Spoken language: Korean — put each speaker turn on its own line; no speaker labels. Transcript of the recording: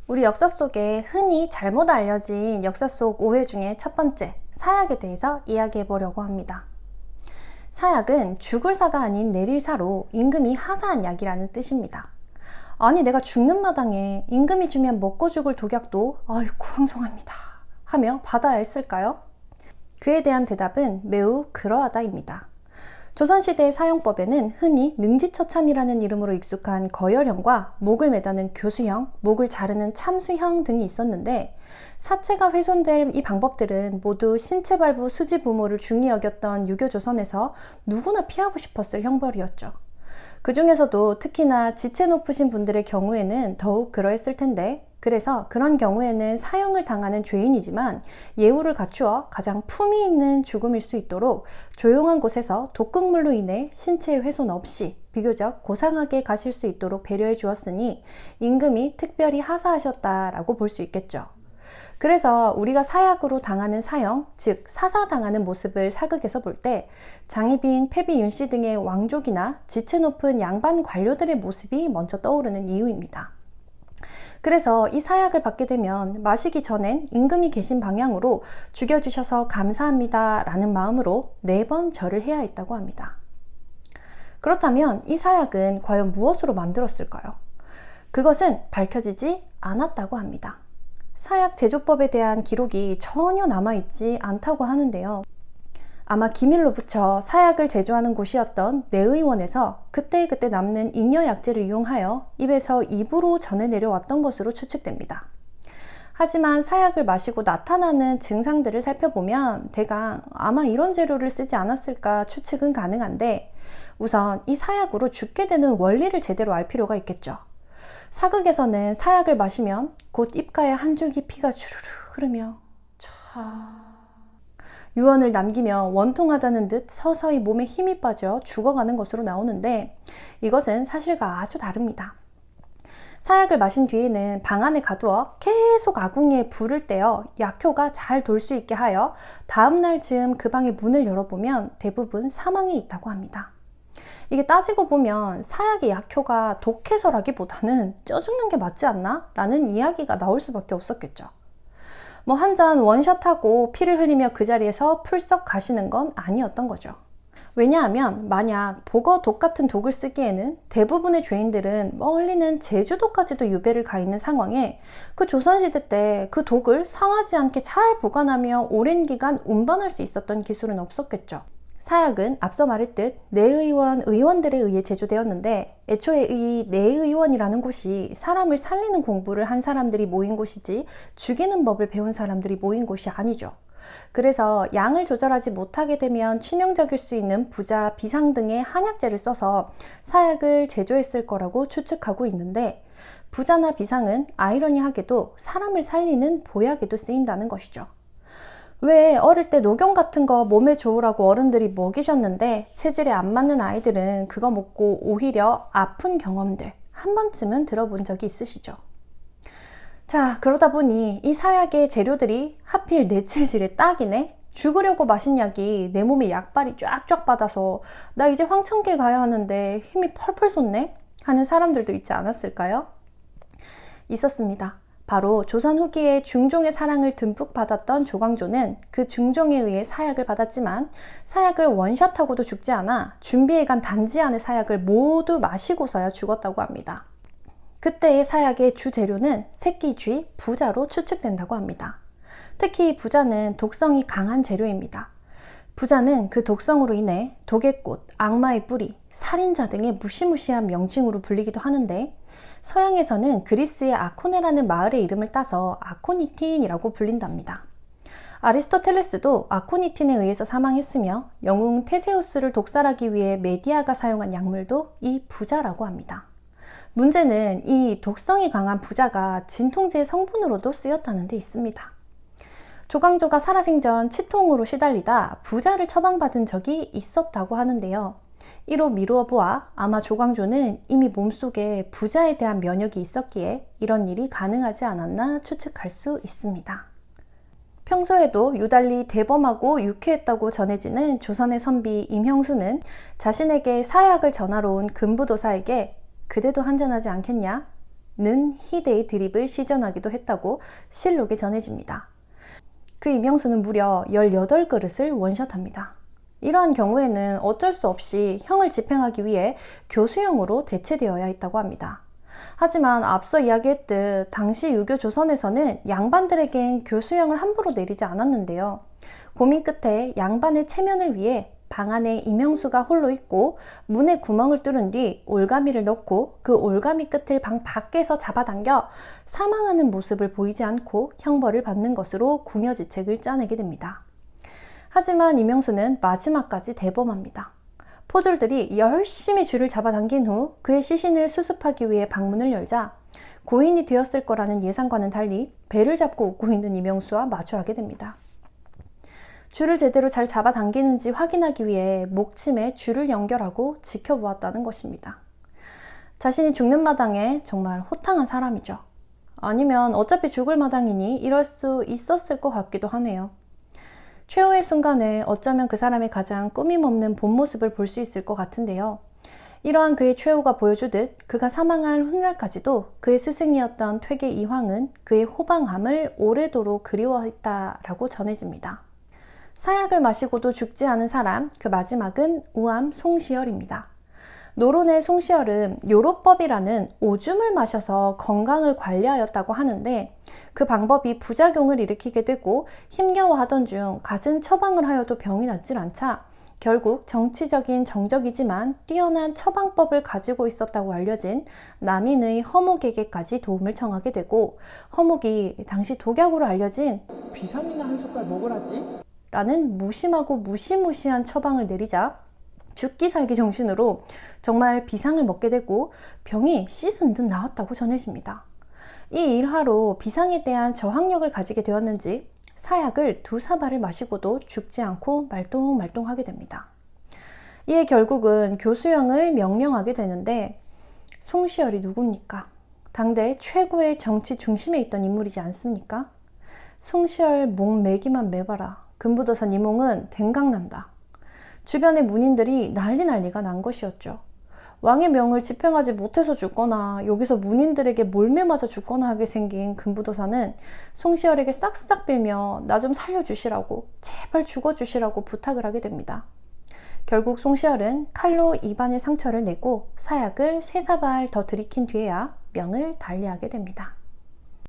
우리 역사 속에 흔히 잘못 알려진 역사 속 오해 중에 첫 번째, 사약에 대해서 이야기해 보려고 합니다. 사약은 죽을 사가 아닌 내릴 사로 임금이 하사한 약이라는 뜻입니다. 아니, 내가 죽는 마당에 임금이 주면 먹고 죽을 독약도 아이고 황송합니다 하며 받아야 했을까요? 그에 대한 대답은 매우 그러하다입니다. 조선시대의 사용법에는 흔히 능지처참이라는 이름으로 익숙한 거열형과 목을 매다는 교수형, 목을 자르는 참수형 등이 있었는데, 사체가 훼손될 이 방법들은 모두 신체발부 수지부모를 중히 여겼던 유교조선에서 누구나 피하고 싶었을 형벌이었죠. 그 중에서도 특히나 지체 높으신 분들의 경우에는 더욱 그러했을 텐데, 그래서 그런 경우에는 사형을 당하는 죄인이지만 예우를 갖추어 가장 품위 있는 죽음일 수 있도록 조용한 곳에서 독극물로 인해 신체의 훼손 없이 비교적 고상하게 가실 수 있도록 배려해 주었으니 임금이 특별히 하사하셨다라고 볼 수 있겠죠. 그래서 우리가 사약으로 당하는 사형, 즉 사사당하는 모습을 사극에서 볼 때 장희빈, 패비 윤씨 등의 왕족이나 지체 높은 양반 관료들의 모습이 먼저 떠오르는 이유입니다. 그래서 이 사약을 받게 되면 마시기 전엔 임금이 계신 방향으로 죽여주셔서 감사합니다 라는 마음으로 4번 절을 해야 했다고 합니다. 그렇다면 이 사약은 과연 무엇으로 만들었을까요? 그것은 밝혀지지 않았다고 합니다. 사약 제조법에 대한 기록이 전혀 남아있지 않다고 하는데요. 아마 기밀로 붙여 사약을 제조하는 곳이었던 내의원에서 그때그때 남는 잉여 약재를 이용하여 입에서 입으로 전해 내려왔던 것으로 추측됩니다. 하지만 사약을 마시고 나타나는 증상들을 살펴보면 대강 아마 이런 재료를 쓰지 않았을까 추측은 가능한데, 우선 이 사약으로 죽게 되는 원리를 제대로 알 필요가 있겠죠. 사극에서는 사약을 마시면 곧 입가에 한 줄기 피가 주르르 흐르며 유언을 남기며 원통하다는 듯 서서히 몸에 힘이 빠져 죽어가는 것으로 나오는데, 이것은 사실과 아주 다릅니다. 사약을 마신 뒤에는 방 안에 가두어 계속 아궁이에 불을 떼어 약효가 잘 돌 수 있게 하여 다음날 즈음 그 방의 문을 열어보면 대부분 사망이 있다고 합니다. 이게 따지고 보면 사약의 약효가 독해서라기보다는 쪄 죽는 게 맞지 않나? 라는 이야기가 나올 수밖에 없었겠죠. 한 잔 원샷하고 피를 흘리며 그 자리에서 풀썩 가시는 건 아니었던 거죠. 왜냐하면 만약 복어 독 같은 독을 쓰기에는 대부분의 죄인들은 멀리는 제주도까지도 유배를 가 있는 상황에 그 조선시대 때 그 독을 상하지 않게 잘 보관하며 오랜 기간 운반할 수 있었던 기술은 없었겠죠. 사약은 앞서 말했듯 내의원, 의원들에 의해 제조되었는데, 애초에 이 내의원이라는 곳이 사람을 살리는 공부를 한 사람들이 모인 곳이지 죽이는 법을 배운 사람들이 모인 곳이 아니죠. 그래서 양을 조절하지 못하게 되면 치명적일 수 있는 부자, 비상 등의 한약재를 써서 사약을 제조했을 거라고 추측하고 있는데, 부자나 비상은 아이러니하게도 사람을 살리는 보약에도 쓰인다는 것이죠. 왜 어릴 때 녹용 같은 거 몸에 좋으라고 어른들이 먹이셨는데 체질에 안 맞는 아이들은 그거 먹고 오히려 아픈 경험들 한 번쯤은 들어본 적이 있으시죠? 자, 그러다 보니 이 사약의 재료들이 하필 내 체질에 딱이네? 죽으려고 마신 약이 내 몸에 약발이 쫙쫙 받아서 나 이제 황천길 가야 하는데 힘이 펄펄 솟네? 하는 사람들도 있지 않았을까요? 있었습니다. 바로 조선 후기에 중종의 사랑을 듬뿍 받았던 조광조는 그 중종에 의해 사약을 받았지만 사약을 원샷하고도 죽지 않아 준비해간 단지 안의 사약을 모두 마시고서야 죽었다고 합니다. 그때의 사약의 주재료는 새끼쥐, 부자로 추측된다고 합니다. 특히 부자는 독성이 강한 재료입니다. 부자는 그 독성으로 인해 독의 꽃, 악마의 뿌리, 살인자 등의 무시무시한 명칭으로 불리기도 하는데, 서양에서는 그리스의 아코네라는 마을의 이름을 따서 아코니틴이라고 불린답니다. 아리스토텔레스도 아코니틴에 의해서 사망했으며, 영웅 테세우스를 독살하기 위해 메디아가 사용한 약물도 이 부자라고 합니다. 문제는 이 독성이 강한 부자가 진통제의 성분으로도 쓰였다는 데 있습니다. 조광조가 살아생전 치통으로 시달리다 부자를 처방받은 적이 있었다고 하는데요. 이로 미루어 보아 아마 조광조는 이미 몸속에 부자에 대한 면역이 있었기에 이런 일이 가능하지 않았나 추측할 수 있습니다. 평소에도 유달리 대범하고 유쾌했다고 전해지는 조선의 선비 임형수는 자신에게 사약을 전하러 온 금부도사에게 그대도 한잔하지 않겠냐? 희대의 드립을 시전하기도 했다고 실록에 전해집니다. 그 이명수는 무려 18그릇을 원샷합니다. 이러한 경우에는 어쩔 수 없이 형을 집행하기 위해 교수형으로 대체되어야 했다고 합니다. 하지만 앞서 이야기했듯 당시 유교 조선에서는 양반들에겐 교수형을 함부로 내리지 않았는데요. 고민 끝에 양반의 체면을 위해 방 안에 이명수가 홀로 있고 문에 구멍을 뚫은 뒤 올가미를 넣고 그 올가미 끝을 방 밖에서 잡아당겨 사망하는 모습을 보이지 않고 형벌을 받는 것으로 궁여지책을 짜내게 됩니다. 하지만 이명수는 마지막까지 대범합니다. 포졸들이 열심히 줄을 잡아당긴 후 그의 시신을 수습하기 위해 방문을 열자 고인이 되었을 거라는 예상과는 달리 배를 잡고 웃고 있는 이명수와 마주하게 됩니다. 줄을 제대로 잘 잡아당기는지 확인하기 위해 목침에 줄을 연결하고 지켜보았다는 것입니다. 자신이 죽는 마당에 정말 호탕한 사람이죠. 아니면 어차피 죽을 마당이니 이럴 수 있었을 것 같기도 하네요. 최후의 순간에 어쩌면 그 사람의 가장 꾸밈없는 본 모습을 볼 수 있을 것 같은데요. 이러한 그의 최후가 보여주듯 그가 사망할 훗날까지도 그의 스승이었던 퇴계 이황은 그의 호방함을 오래도록 그리워했다라고 전해집니다. 사약을 마시고도 죽지 않은 사람, 그 마지막은 우암 송시열입니다. 노론의 송시열은 요로법이라는 오줌을 마셔서 건강을 관리하였다고 하는데 그 방법이 부작용을 일으키게 되고 힘겨워하던 중 갖은 처방을 하여도 병이 낫질 않자 결국 정치적인 정적이지만 뛰어난 처방법을 가지고 있었다고 알려진 남인의 허묵에게까지 도움을 청하게 되고 허묵이 당시 독약으로 알려진
비상이나 한 숟갈 먹으라지?
라는 무심하고 무시무시한 처방을 내리자 죽기 살기 정신으로 정말 비상을 먹게 되고 병이 씻은 듯 나았다고 전해집니다. 이 일화로 비상에 대한 저항력을 가지게 되었는지 사약을 2사발을 마시고도 죽지 않고 말똥말똥하게 됩니다. 이에 결국은 교수형을 명령하게 되는데 송시열이 누굽니까? 당대 최고의 정치 중심에 있던 인물이지 않습니까? 송시열 목 매기만 매봐라. 금부도산 이몽은 댕강난다. 주변의 문인들이 난리가 난 것이었죠. 왕의 명을 집행하지 못해서 죽거나 여기서 문인들에게 몰매 맞아 죽거나 하게 생긴 금부도사는 송시열에게 싹싹 빌며 나 좀 살려주시라고 제발 죽어주시라고 부탁을 하게 됩니다. 결국 송시열은 칼로 입안에 상처를 내고 사약을 3사발 더 들이킨 뒤에야 명을 달리하게 됩니다.